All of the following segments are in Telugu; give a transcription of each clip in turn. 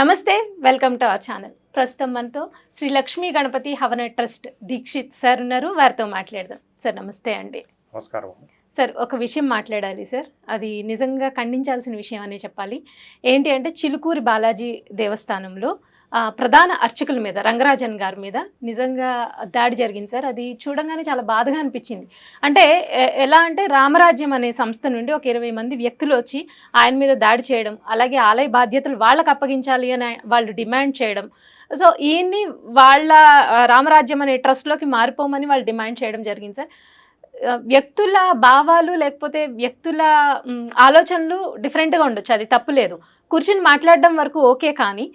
నమస్తే వెల్కమ్ టు అవర్ ఛానల్. ప్రస్తుతం మనతో శ్రీ లక్ష్మీ గణపతి హవన ట్రస్ట్ దీక్షిత్ సార్ ఉన్నారు. వారితో మాట్లాడదాం. సార్ నమస్తే అండి. నమస్కారం. సార్ ఒక విషయం మాట్లాడాలి సార్. అది నిజంగా ఖండించాల్సిన విషయం అనే చెప్పాలి. ఏంటి అంటే చిలుకూరి బాలాజీ దేవస్థానంలో ప్రధాన అర్చకుల మీద రంగరాజన్ గారి మీద నిజంగా దాడి జరిగింది సార్. అది చూడంగానే చాలా బాధగా అనిపించింది. అంటే ఎలా అంటే రామరాజ్యం అనే సంస్థ నుండి ఒక 20 మంది వ్యక్తులు వచ్చి ఆయన మీద దాడి చేయడం, అలాగే ఆలయ బాధ్యతలు వాళ్ళకు అప్పగించాలి అని వాళ్ళు డిమాండ్ చేయడం. సో ఈయన్ని వాళ్ళ రామరాజ్యం అనే ట్రస్ట్లోకి మారిపోమని వాళ్ళు డిమాండ్ చేయడం జరిగింది సార్. వ్యక్తుల భావాలు లేకపోతే వ్యక్తుల ఆలోచనలు డిఫరెంట్గా ఉండొచ్చు, అది తప్పులేదు. కూర్చుని మాట్లాడడం వరకు ఓకే, కానీ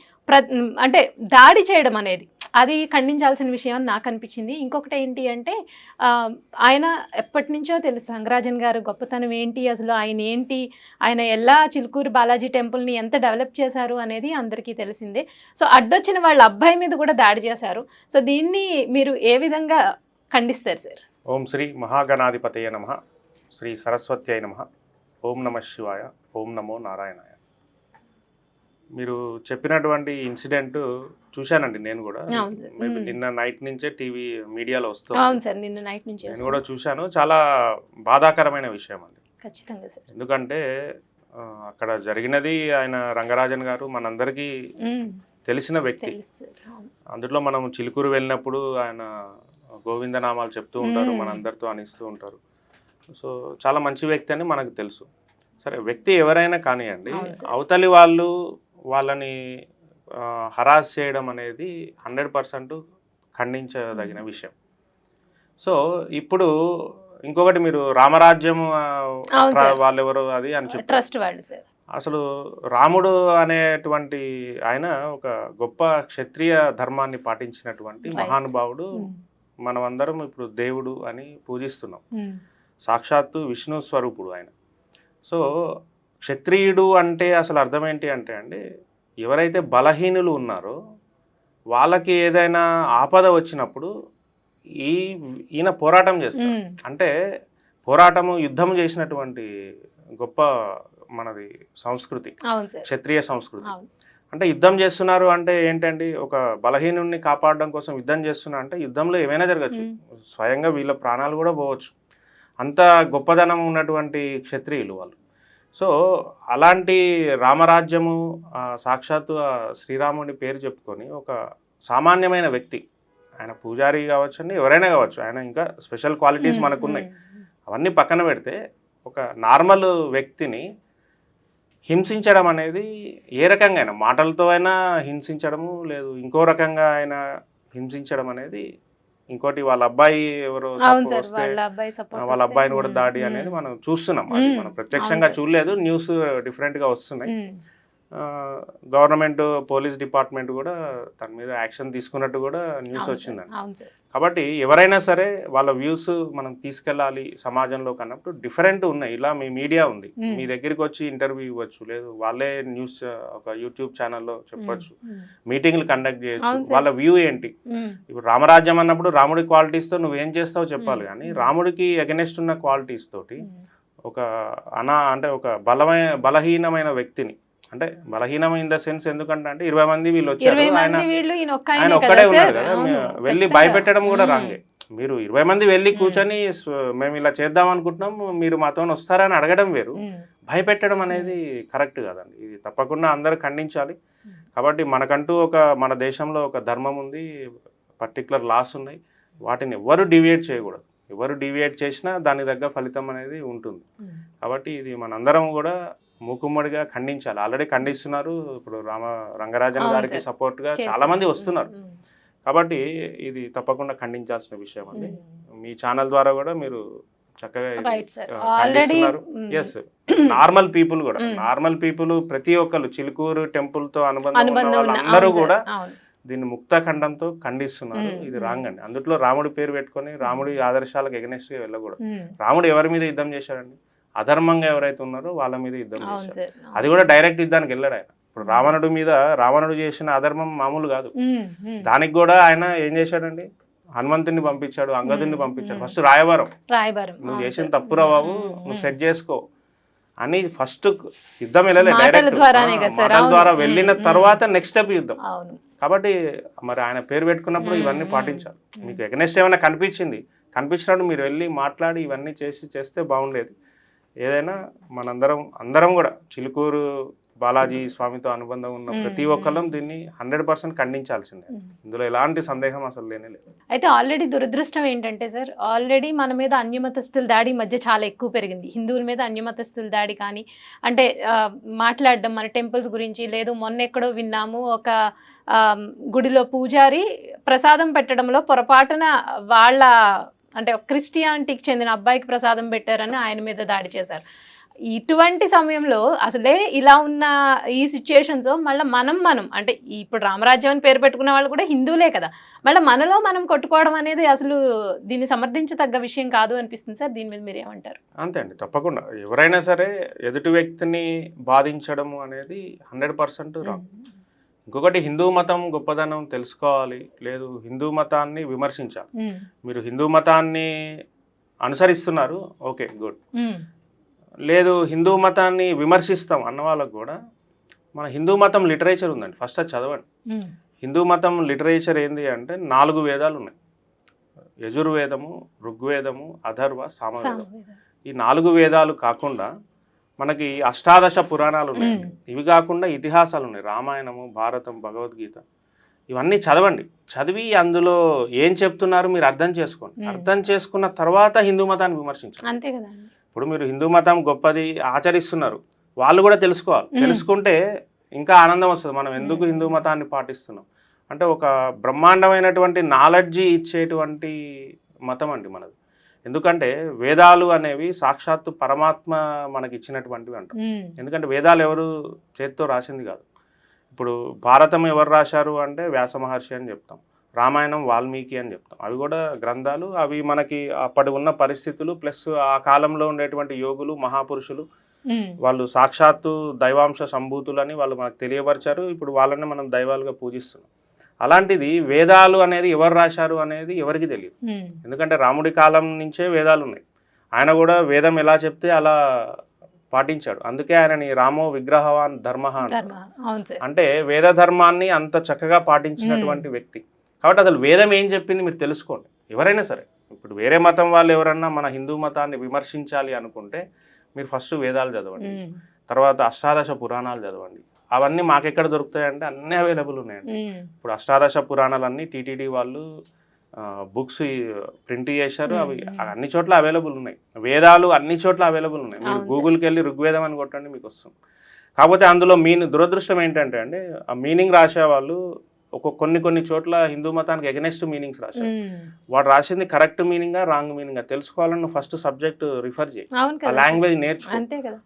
అంటే దాడి చేయడం అనేది అది ఖండించాల్సిన విషయం అని నాకు అనిపించింది. ఇంకొకటి ఏంటి అంటే ఆయన ఎప్పటి నుంచో తెలుసు రంగరాజన్ గారు గొప్పతనం ఏంటి, అసలు ఆయన ఏంటి, ఆయన ఎలా చిలుకూరు బాలాజీ టెంపుల్ని ఎంత డెవలప్ చేశారు అనేది అందరికీ తెలిసిందే. సో అడ్డొచ్చిన వాళ్ళ అబ్బాయి మీద కూడా దాడి చేశారు. సో దీన్ని మీరు ఏ విధంగా ఖండిస్తారు సార్? ఓం శ్రీ మహాగణాధిపతయ నమః, శ్రీ సరస్వత్యై నమః, ఓం నమః శివాయ, ఓం నమో నారాయణాయ. మీరు చెప్పినటువంటి ఇన్సిడెంట్ చూశానండి నేను కూడా. నిన్న నైట్ నుంచే టీవీ మీడియాలో వస్తుంది. అవును సార్, నిన్న నైట్ నుంచి నేను కూడా చూశాను. చాలా బాధాకరమైన విషయం అండి. ఖచ్చితంగా సార్. ఎందుకంటే అక్కడ జరిగినది ఆయన రంగరాజన్ గారు మనందరికీ తెలిసిన వ్యక్తి. అందులో మనం చిలుకూరు వెళ్ళినప్పుడు ఆయన గోవిందనామాలు చెప్తూ ఉంటారు, మనందరితో అనిస్తూ ఉంటారు. సో చాలా మంచి వ్యక్తి అని మనకు తెలుసు. సరే, వ్యక్తి ఎవరైనా కానివ్వండి, అవతలి వాళ్ళని హరాస్ చేయడం అనేది 100% ఖండించదగిన విషయం. సో ఇప్పుడు ఇంకొకటి, మీరు రామరాజ్యం వాళ్ళెవరు అది అని చెప్పారు. అసలు రాముడు అనేటువంటి ఆయన ఒక గొప్ప క్షత్రియ ధర్మాన్ని పాటించినటువంటి మహానుభావుడు. మనమందరం ఇప్పుడు దేవుడు అని పూజిస్తున్నాం. సాక్షాత్తు విష్ణు స్వరూపుడు ఆయన. సో క్షత్రియుడు అంటే అసలు అర్థం ఏంటి అంటే అండి, ఎవరైతే బలహీనులు ఉన్నారో వాళ్ళకి ఏదైనా ఆపద వచ్చినప్పుడు ఈయన పోరాటం చేస్తారు. అంటే పోరాటము, యుద్ధం చేసినటువంటి గొప్ప మనది సంస్కృతి, క్షత్రియ సంస్కృతి. అంటే యుద్ధం చేస్తున్నారు అంటే ఏంటండి, ఒక బలహీనుడిని కాపాడడం కోసం యుద్ధం చేస్తున్నారు అంటే యుద్ధంలో ఏమైనా జరగచ్చు, స్వయంగా వీళ్ళ ప్రాణాలు కూడా పోవచ్చు. అంత గొప్పదనం ఉన్నటువంటి క్షత్రియులు వాళ్ళు. సో అలాంటి రామరాజ్యము సాక్షాత్తు శ్రీరాముడి పేరు చెప్పుకొని ఒక సామాన్యమైన వ్యక్తి, ఆయన పూజారి కావచ్చండి, ఎవరైనా కావచ్చు, ఆయన ఇంకా స్పెషల్ క్వాలిటీస్ మనకున్నాయి, అవన్నీ పక్కన పెడితే ఒక నార్మల్ వ్యక్తిని హింసించడం అనేది ఏ రకంగా అయినా, మాటలతో అయినా హింసించడము, లేదు ఇంకో రకంగా ఆయన హింసించడం అనేది, ఇంకోటి వాళ్ళ అబ్బాయి ఎవరో వాళ్ళ అబ్బాయిని కూడా దాడి అనేది మనం చూస్తున్నాం. అది మనం ప్రత్యక్షంగా చూడలేదు, న్యూస్ డిఫరెంట్గా వస్తున్నాయి. గవర్నమెంట్ పోలీస్ డిపార్ట్మెంట్ కూడా దాని మీద యాక్షన్ తీసుకున్నట్టు కూడా న్యూస్ వచ్చిందండి. కాబట్టి ఎవరైనా సరే వాళ్ళ వ్యూస్ మనం తీసుకెళ్ళాలి సమాజంలో కన్నప్పుడు డిఫరెంట్ ఉన్నాయి. ఇలా మీ మీడియా ఉంది, మీ దగ్గరికి వచ్చి ఇంటర్వ్యూ ఇవ్వచ్చు, లేదు వాళ్ళే న్యూస్ ఒక యూట్యూబ్ ఛానల్లో చెప్పచ్చు, మీటింగ్లు కండక్ట్ చేయొచ్చు. వాళ్ళ వ్యూ ఏంటి, ఇప్పుడు రామరాజ్యం అన్నప్పుడు రాముడి క్వాలిటీస్తో నువ్వేం చేస్తావో చెప్పాలి, కానీ రాముడికి అగెనెస్ట్ ఉన్న క్వాలిటీస్ తోటి ఒక అంటే ఒక బలహీనమైన వ్యక్తిని, అంటే బలహీనం ఇన్ ద సెన్స్ ఎందుకంటే 20 మంది వీళ్ళు వచ్చారు, ఆయన ఒక్కడే ఉన్నారు కదా, వెళ్ళి భయపెట్టడం కూడా రాంగే. మీరు 20 మంది వెళ్ళి కూర్చొని మేము ఇలా చేద్దాం అనుకుంటున్నాం, మీరు మాతో వస్తారని అడగడం వేరు, భయపెట్టడం అనేది కరెక్ట్ కాదండి. ఇది తప్పకుండా అందరూ ఖండించాలి. కాబట్టి మనకంటూ మన దేశంలో ఒక ధర్మం ఉంది, పర్టికులర్ లాస్ ఉన్నాయి, వాటిని ఎవరు డివియేట్ చేయకూడదు. ఎవరు డివియేట్ చేసినా దాని తగ్గ ఫలితం అనేది ఉంటుంది. కాబట్టి ఇది మనందరం కూడా మూకుమ్మడిగా ఖండించాలి. ఆల్రెడీ ఖండిస్తున్నారు, ఇప్పుడు రంగరాజన్ గారికి సపోర్ట్గా చాలా మంది వస్తున్నారు. కాబట్టి ఇది తప్పకుండా ఖండించాల్సిన విషయం అండి. మీ ఛానల్ ద్వారా కూడా మీరు చక్కగా ఖండిస్తున్నారు. ఎస్, నార్మల్ పీపుల్ ప్రతి ఒక్కరు చిలుకూరు టెంపుల్తో అనుబంధం వాళ్ళందరూ కూడా దీన్ని ముక్తఖండంతో ఖండిస్తున్నారు. ఇది రాంగ్ అండి. అందులో రాముడి పేరు పెట్టుకొని రాముడి ఆదర్శాలకు ఎగనెస్ట్గా వెళ్ళకూడదు. రాముడు ఎవరి మీద యుద్ధం చేశాడండి, అధర్మంగా ఎవరైతే ఉన్నారో వాళ్ళ మీద యుద్ధం చేశారు. అది కూడా డైరెక్ట్ యుద్ధానికి వెళ్ళాడు ఆయన. ఇప్పుడు రావణుడు చేసిన అధర్మం మామూలు కాదు. దానికి కూడా ఆయన ఏం చేశాడండి, హనుమంతుని పంపించాడు, అంగదుని పంపించాడు. ఫస్ట్ రాయబారం, నువ్వు చేసిన తప్పురా బాబు, నువ్వు సెట్ చేసుకో అని ఫస్ట్ యుద్ధం వెళ్ళలే, మాటల డైరెక్ట్ ద్వారానే కదా సార్. మాటల అవును. ద్వారా వెళ్ళిన తర్వాత నెక్స్ట్ స్టెప్ యుద్ధం. అవును. కాబట్టి మరి ఆయన పేరు పెట్టుకున్నప్పుడు ఇవన్నీ పాటించాలి. మీకు ఎగనెస్ట్ ఏమైనా కనిపించినప్పుడు మీరు వెళ్ళి మాట్లాడి ఇవన్నీ చేస్తే బాగుండేది. ఏదైనా అందరం కూడా చిలుకూరు బాలాజీ స్వామితో అనుబంధం ఉన్న ప్రతి ఒక్కళ్ళం దీన్ని 100% ఖండించాల్సిందే. ఇందులో ఎలాంటి సందేహం అసలు లేనే లేదు. అయితే ఆల్రెడీ దురదృష్టం ఏంటంటే సార్, ఆల్రెడీ మన మీద అన్యమతస్థుల దాడి ఈ మధ్య చాలా ఎక్కువ పెరిగింది. హిందువుల మీద అన్యమతస్థుల దాడి కానీ, అంటే మాట్లాడడం మన టెంపుల్స్ గురించి, లేదు మొన్న ఎక్కడో విన్నాము ఒక గుడిలో పూజారి ప్రసాదం పెట్టడంలో పొరపాటున వాళ్ళ అంటే క్రిస్టియానిటీకి చెందిన అబ్బాయికి ప్రసాదం పెట్టారని ఆయన మీద దాడి చేశారు. ఇటువంటి సమయంలో అసలే ఇలా ఉన్న ఈ సిచ్యుయేషన్స్ మళ్ళీ మనం అంటే ఇప్పుడు రామరాజ్యం అని పేరు పెట్టుకున్న వాళ్ళు కూడా హిందువులే కదా, మళ్ళీ మనలో మనం కొట్టుకోవడం అనేది అసలు దీన్ని సమర్థించదగ్గ విషయం కాదు అనిపిస్తుంది సార్. దీని మీద మీరు ఏమంటారు? అంతే అండి, తప్పకుండా ఎవరైనా సరే ఎదుటి వ్యక్తిని బాధించడము అనేది 100% రాంగ్. ఇంకొకటి, హిందూ మతం గొప్పదనం తెలుసుకోవాలి, లేదు హిందూ మతాన్ని విమర్శించాలి. మీరు హిందూ మతాన్ని అనుసరిస్తున్నారు, ఓకే గుడ్. లేదు హిందూ మతాన్ని విమర్శిస్తాం అన్న వాళ్ళకు కూడా మన హిందూ మతం లిటరేచర్ ఉందండి, ఫస్ట్ అది చదవండి. హిందూ మతం లిటరేచర్ ఏంది అంటే 4 వేదాలు ఉన్నాయి. యజుర్వేదము, ఋగ్వేదము, అథర్వ, సామవేదం. ఈ 4 వేదాలు కాకుండా మనకి అష్టాదశ పురాణాలు ఉన్నాయి. ఇవి కాకుండా ఇతిహాసాలు ఉన్నాయి, రామాయణము, భారతం, భగవద్గీత. ఇవన్నీ చదవండి. చదివి అందులో ఏం చెప్తున్నారు మీరు అర్థం చేసుకోండి. అర్థం చేసుకున్న తర్వాత హిందూ మతాన్ని విమర్శించండి. అంతే కదా. ఇప్పుడు మీరు హిందూ మతం గొప్పది ఆచరిస్తున్నారు, వాళ్ళు కూడా తెలుసుకోవాలి. తెలుసుకుంటే ఇంకా ఆనందం వస్తుంది. మనం ఎందుకు హిందూ మతాన్ని పాటిస్తున్నాం అంటే ఒక బ్రహ్మాండమైనటువంటి నాలెడ్జి ఇచ్చేటువంటి మతం అండి మనది. ఎందుకంటే వేదాలు అనేవి సాక్షాత్తు పరమాత్మ మనకి ఇచ్చినటువంటివి అంటాం. ఎందుకంటే వేదాలు ఎవరు చేతితో రాసింది కాదు. ఇప్పుడు భారతం ఎవరు రాశారు అంటే వ్యాస మహర్షి అని చెప్తాం, రామాయణం వాల్మీకి అని చెప్తాం. అవి కూడా గ్రంథాలు. అవి మనకి అప్పటి ఉన్న పరిస్థితులు ప్లస్ ఆ కాలంలో ఉండేటువంటి యోగులు, మహాపురుషులు, వాళ్ళు సాక్షాత్తు దైవాంశ సంభూతులని వాళ్ళు మనకు తెలియపరిచారు. ఇప్పుడు వాళ్ళని మనం దైవాలుగా పూజిస్తున్నాం. అలాంటిది వేదాలు అనేది ఎవరు రాశారు అనేది ఎవరికి తెలియదు. ఎందుకంటే రాముడి కాలం నుంచే వేదాలు ఉన్నాయి. ఆయన కూడా వేదం ఎలా చెప్తే అలా పాటించాడు. అందుకే ఆయనని రామో విగ్రహవాన్ ధర్మ అంటే వేద ధర్మాన్ని అంత చక్కగా పాటించినటువంటి వ్యక్తి. కాబట్టి అసలు వేదం ఏం చెప్పింది మీరు తెలుసుకోండి. ఎవరైనా సరే, ఇప్పుడు వేరే మతం వాళ్ళు ఎవరన్నా మన హిందూ మతాన్ని విమర్శించాలి అనుకుంటే మీరు ఫస్ట్ వేదాలు చదవండి, తర్వాత అష్టాదశ పురాణాలు చదవండి. అవన్నీ మాకెక్కడ దొరుకుతాయంటే అన్నీ అవైలబుల్ ఉన్నాయండి. ఇప్పుడు అష్టాదశ పురాణాలన్నీ టీటీడీ వాళ్ళు బుక్స్ ప్రింట్ చేశారు. అవి అన్ని చోట్ల అవైలబుల్ ఉన్నాయి. వేదాలు అన్ని చోట్ల అవైలబుల్ ఉన్నాయి. మీరు గూగుల్కి వెళ్ళి ఋగ్వేదం అని కొట్టండి, మీకు వస్తుంది. కాకపోతే అందులో దురదృష్టం ఏంటంటే అండి, ఆ మీనింగ్ రాసే వాళ్ళు కొన్ని చోట్ల హిందూ మతానికి ఎగనెస్ట్ మీనింగ్స్ రాశారు. వాడు రాసింది కరెక్ట్ మీనింగా రాంగ్ మీనింగా తెలుసుకోవాలని ఫస్ట్ సబ్జెక్ట్ రిఫర్ చేయి, ఆ లాంగ్వేజ్ నేర్చుకో.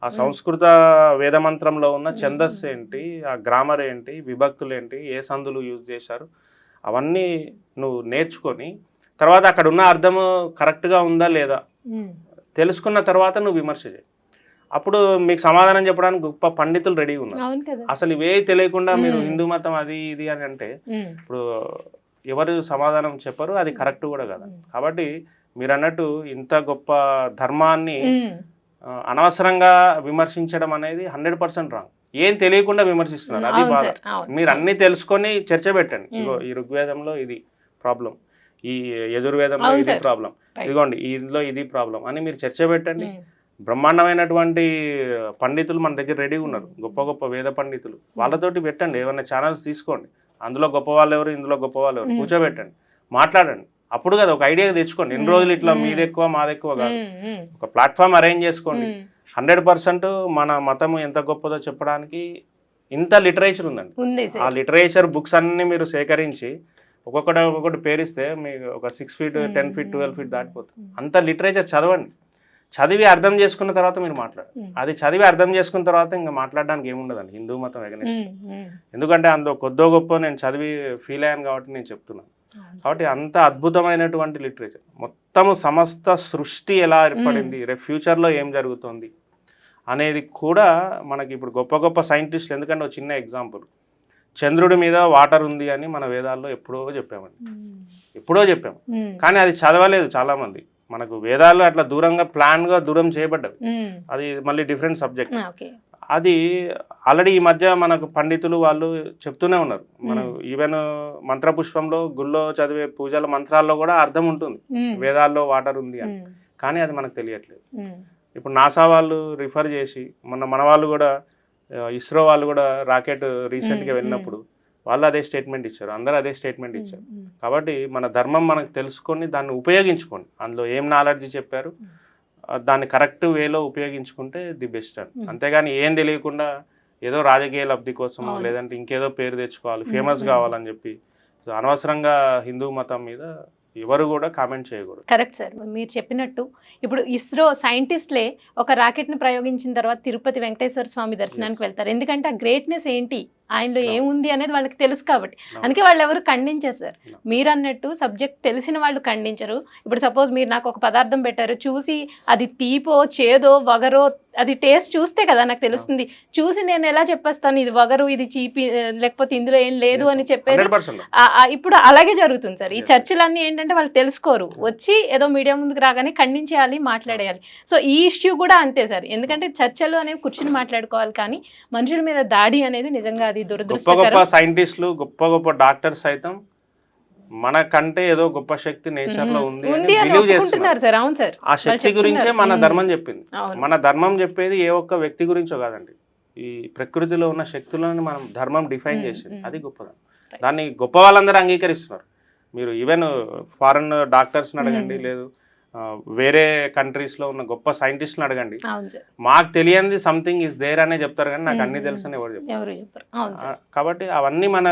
ఆ సంస్కృత వేదమంత్రంలో ఉన్న ఛందస్సు ఏంటి, ఆ గ్రామర్ ఏంటి, విభక్తులు ఏంటి, ఏ సందులు యూజ్ చేశారు, అవన్నీ నువ్వు నేర్చుకొని తర్వాత అక్కడ ఉన్న అర్థము కరెక్ట్గా ఉందా లేదా తెలుసుకున్న తర్వాత నువ్వు విమర్శ చేయి. అప్పుడు మీకు సమాధానం చెప్పడానికి గొప్ప పండితులు రెడీగా ఉన్నారు. అసలు ఇవే తెలియకుండా మీరు హిందూ మతం అది ఇది అని అంటే ఇప్పుడు ఎవరు సమాధానం చెప్పరు, అది కరెక్ట్ కూడా కదా. కాబట్టి మీరు అన్నట్టు ఇంత గొప్ప ధర్మాన్ని అనవసరంగా విమర్శించడం అనేది 100% రాంగ్. ఏం తెలియకుండా విమర్శిస్తున్నారు, అది బాధ. మీరు అన్ని తెలుసుకొని చర్చ పెట్టండి. ఇగో ఈ ఋగ్వేదంలో ఇది ప్రాబ్లం, ఈ యజుర్వేదంలో ఇది ప్రాబ్లం, ఇదిగోండి ఇందులో ఇది ప్రాబ్లం అని మీరు చర్చ పెట్టండి. బ్రహ్మాండమైనటువంటి పండితులు మన దగ్గర రెడీగా ఉన్నారు, గొప్ప గొప్ప వేద పండితులు. వాళ్ళతోటి పెట్టండి, ఏమైనా ఛానల్స్ తీసుకోండి, అందులో గొప్ప వాళ్ళు ఎవరు, ఇందులో గొప్ప వాళ్ళు ఎవరు, కూర్చోబెట్టండి, మాట్లాడండి. అప్పుడు కదా ఒక ఐడియా తెచ్చుకోండి. ఎన్ని రోజులు ఇట్లా మీది ఎక్కువ మాది ఎక్కువ కాదు, ఒక ప్లాట్ఫామ్ అరేంజ్ చేసుకోండి. 100% మన మతము ఎంత గొప్పదో చెప్పడానికి ఇంత లిటరేచర్ ఉందండి. ఆ లిటరేచర్ బుక్స్ అన్ని మీరు సేకరించి ఒక్కొక్కటి పేరిస్తే మీకు ఒక 6 feet 10 feet 12 feet దాటిపోతుంది. అంత లిటరేచర్ చదవండి. చదివి అర్థం చేసుకున్న తర్వాత మీరు మాట్లాడండి. అది చదివి అర్థం చేసుకున్న తర్వాత ఇంకా మాట్లాడడానికి ఏముండదండి హిందూ మతం ఎగనిస్ట్. ఎందుకంటే అందులో కొద్దో గొప్ప నేను చదివి ఫీల్ అయ్యాను కాబట్టి నేను చెప్తున్నాను. కాబట్టి అంత అద్భుతమైనటువంటి లిటరేచర్, మొత్తము సమస్త సృష్టి ఎలా ఏర్పడింది, రేపు ఫ్యూచర్లో ఏం జరుగుతుంది అనేది కూడా మనకి ఇప్పుడు గొప్ప గొప్ప సైంటిస్టులు. ఎందుకంటే ఒక చిన్న ఎగ్జాంపుల్, చంద్రుడి మీద వాటర్ ఉంది అని మన వేదాల్లో ఎప్పుడో చెప్పాము. కానీ అది చదవలేదు చాలామంది. మనకు వేదాలు అట్లా దూరంగా ప్లాన్గా దూరం చేయబడ్డవి. అది మళ్ళీ డిఫరెంట్ సబ్జెక్ట్. ఓకే. అది ఆల్రెడీ ఈ మధ్య మనకు పండితులు వాళ్ళు చెప్తూనే ఉన్నారు. మనం ఈవెన్ మంత్రపుష్పంలో గుళ్ళో చదివే పూజల మంత్రాల్లో కూడా అర్థం ఉంటుంది, వేదాల్లో వాటర్ ఉంది అని. కానీ అది మనకు తెలియట్లేదు. ఇప్పుడు నాసా వాళ్ళు రిఫర్ చేసి మన వాళ్ళు కూడా ఇస్రో వాళ్ళు కూడా రాకెట్ రీసెంట్గా వెళ్ళినప్పుడు వాళ్ళు అదే స్టేట్మెంట్ ఇచ్చారు, అందరూ అదే స్టేట్మెంట్ ఇచ్చారు. కాబట్టి మన ధర్మం మనకు తెలుసుకొని దాన్ని ఉపయోగించుకోండి. అందులో ఏం నాలెడ్జ్ చెప్పారు దాన్ని కరెక్ట్ వేలో ఉపయోగించుకుంటే ది బెస్ట్ అని. అంతేగాని ఏం తెలియకుండా ఏదో రాజకీయ లబ్ధి కోసం లేదంటే ఇంకేదో పేరు తెచ్చుకోవాలి, ఫేమస్ కావాలని చెప్పి అనవసరంగా హిందూ మతం మీద ఎవరు కూడా కామెంట్ చేయకూడదు. కరెక్ట్ సార్, మీరు చెప్పినట్టు ఇప్పుడు ఇస్రో సైంటిస్ట్లే ఒక రాకెట్ని ప్రయోగించిన తర్వాత తిరుపతి వెంకటేశ్వర స్వామి దర్శనానికి వెళ్తారు. ఎందుకంటే ఆ గ్రేట్నెస్ ఏంటి, ఆయనలో ఏముంది అనేది వాళ్ళకి తెలుసు కాబట్టి. అందుకే వాళ్ళు ఎవరు ఖండించారు సార్. మీరు అన్నట్టు సబ్జెక్ట్ తెలిసిన వాళ్ళు ఖండించరు. ఇప్పుడు సపోజ్ మీరు నాకు ఒక పదార్థం పెట్టారు, చూసి అది తీపో చేదో వగరో అది టేస్ట్ చూస్తే కదా నాకు తెలుస్తుంది. చూసి నేను ఎలా చెప్పేస్తాను ఇది వగరు ఇది చీపి లేకపోతే ఇందులో ఏం లేదు అని చెప్పేది. ఇప్పుడు అలాగే జరుగుతుంది సార్. ఈ చర్చలన్నీ ఏంటంటే వాళ్ళు తెలుసుకోరు, వచ్చి ఏదో మీడియా ముందుకు రాగానే ఖండించేయాలి, మాట్లాడేయాలి. సో ఈ ఇష్యూ కూడా అంతే సార్. ఎందుకంటే చర్చలు అనేవి కూర్చుని మాట్లాడుకోవాలి, కానీ మనుషుల మీద దాడి అనేది నిజంగా అది గొప్ప గొప్ప సైంటిస్టులు గొప్ప గొప్ప డాక్టర్స్ సైతం మనకంటే ఏదో గొప్ప శక్తి నేచర్ లో ఉంది అని బిలీవ్ చేస్తున్నారు సార్. అవును సార్, ఆ శక్తి గురించే మన ధర్మం చెప్పింది. మన ధర్మం చెప్పేది ఏ ఒక్క వ్యక్తి గురించో కాదండి, ఈ ప్రకృతిలో ఉన్న శక్తులను మనం ధర్మం డిఫైన్ చేసింది. అది గొప్పదనం. దాన్ని గొప్ప వాళ్ళందరూ అంగీకరిస్తున్నారు. మీరు ఈవెన్ ఫారెన్ డాక్టర్స్ని అడగండి, లేదు వేరే కంట్రీస్లో ఉన్న గొప్ప సైంటిస్ట్ని అడగండి, మాకు తెలియంది సంథింగ్ ఇస్ దేర్ అనే చెప్తారు, కానీ నాకు అన్ని తెలుసు అని ఎవరు చెప్తారు. కాబట్టి అవన్నీ మన